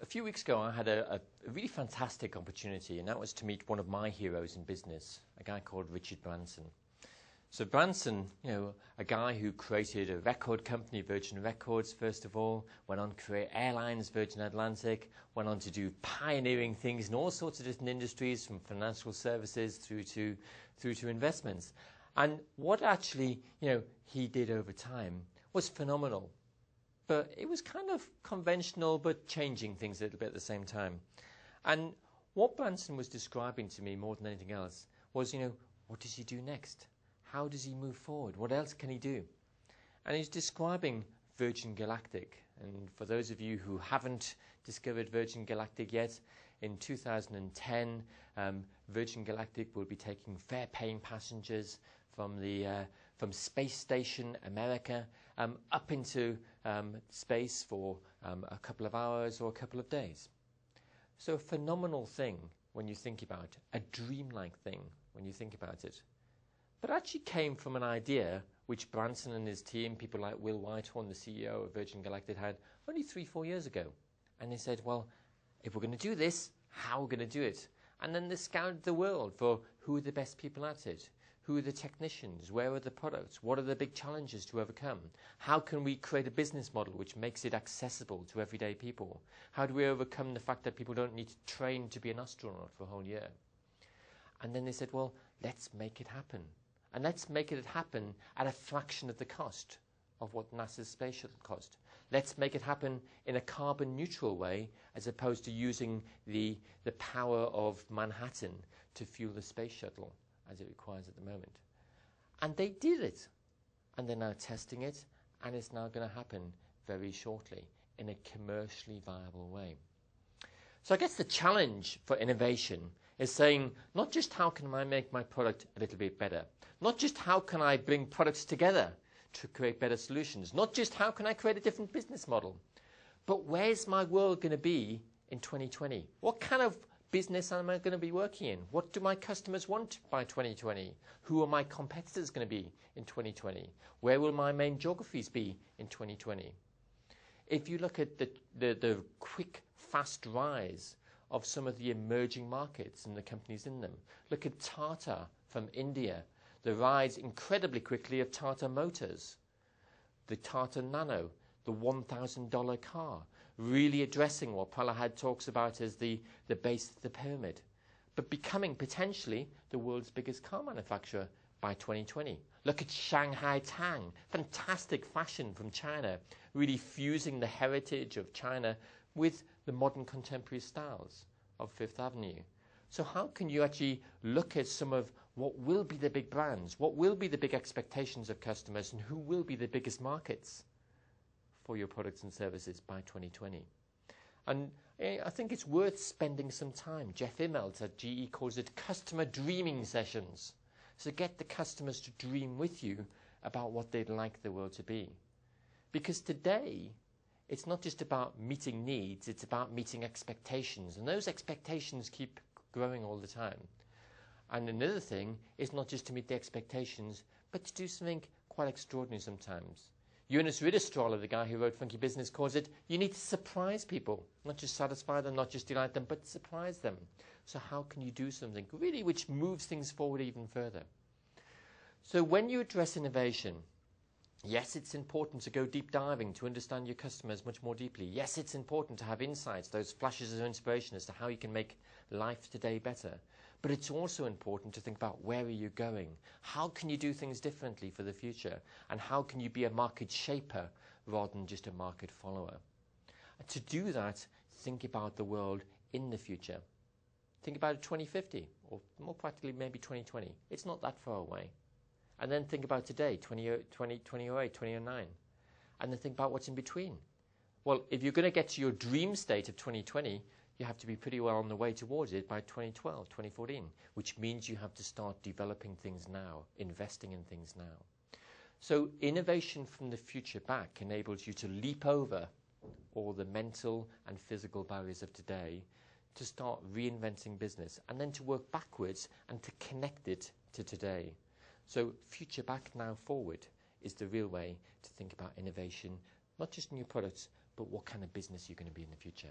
A few weeks ago, I had a really fantastic opportunity, and that was to meet one of my heroes in business, a guy called Richard Branson. So Branson, a guy who created a record company, Virgin Records, first of all, went on to create airlines, Virgin Atlantic, went on to do pioneering things in all sorts of different industries, from financial services through to investments. And what actually, he did over time was phenomenal. But it was kind of conventional, but changing things a little bit at the same time. And what Branson was describing to me more than anything else was, what does he do next? How does he move forward? What else can he do? And he's describing Virgin Galactic. And for those of you who haven't discovered Virgin Galactic yet, in 2010, Virgin Galactic will be taking fare-paying passengers from Space Station America up into space for a couple of hours or a couple of days. So a phenomenal thing when you think about it, a dreamlike thing when you think about it. But actually came from an idea which Branson and his team, people like Will Whitehorn, the CEO of Virgin Galactic, had only 3-4 years ago. And they said, well, if we're going to do this, how are we going to do it? And then they scoured the world for who are the best people at it. Who are the technicians? Where are the products? What are the big challenges to overcome? How can we create a business model which makes it accessible to everyday people? How do we overcome the fact that people don't need to train to be an astronaut for a whole year? And then they said, well, let's make it happen. And let's make it happen at a fraction of the cost of what NASA's space shuttle cost. Let's make it happen in a carbon neutral way, as opposed to using the power of Manhattan to fuel the space shuttle, as it requires at the moment. And they did it. And they're now testing it, and it's now going to happen very shortly in a commercially viable way. So I guess the challenge for innovation is saying, not just how can I make my product a little bit better, not just how can I bring products together to create better solutions, not just how can I create a different business model, but where's my world going to be in 2020? What kind of business am I going to be working in? What do my customers want by 2020? Who are my competitors going to be in 2020? Where will my main geographies be in 2020? If you look at the quick, fast rise of some of the emerging markets and the companies in them, look at Tata from India, the rise incredibly quickly of Tata Motors, the Tata Nano, the $1,000 car, really addressing what Prahalad talks about as the base of the pyramid, but becoming potentially the world's biggest car manufacturer by 2020. Look at Shanghai Tang, fantastic fashion from China, really fusing the heritage of China with the modern contemporary styles of Fifth Avenue. So how can you actually look at some of what will be the big brands, what will be the big expectations of customers, and who will be the biggest markets for your products and services by 2020? And I think it's worth spending some time. Jeff Immelt at GE calls it customer dreaming sessions. So get the customers to dream with you about what they'd like the world to be. Because today, it's not just about meeting needs, it's about meeting expectations. And those expectations keep growing all the time. And another thing is not just to meet the expectations, but to do something quite extraordinary sometimes. Jonas Ridderstråle, the guy who wrote Funky Business, calls it, you need to surprise people. Not just satisfy them, not just delight them, but surprise them. So how can you do something really which moves things forward even further? So when you address innovation, yes, it's important to go deep diving to understand your customers much more deeply. Yes, it's important to have insights, those flashes of inspiration as to how you can make life today better. But it's also important to think about, where are you going? How can you do things differently for the future? And how can you be a market shaper rather than just a market follower? And to do that, think about the world in the future. Think about it 2050, or more practically maybe 2020. It's not that far away. And then think about today, 2008, 2009. And then think about what's in between. Well, if you're going to get to your dream state of 2020, you have to be pretty well on the way towards it by 2012, 2014, which means you have to start developing things now, investing in things now. So innovation from the future back enables you to leap over all the mental and physical barriers of today to start reinventing business, and then to work backwards and to connect it to today. So future back, now forward is the real way to think about innovation, not just in your products, but what kind of business you're going to be in the future.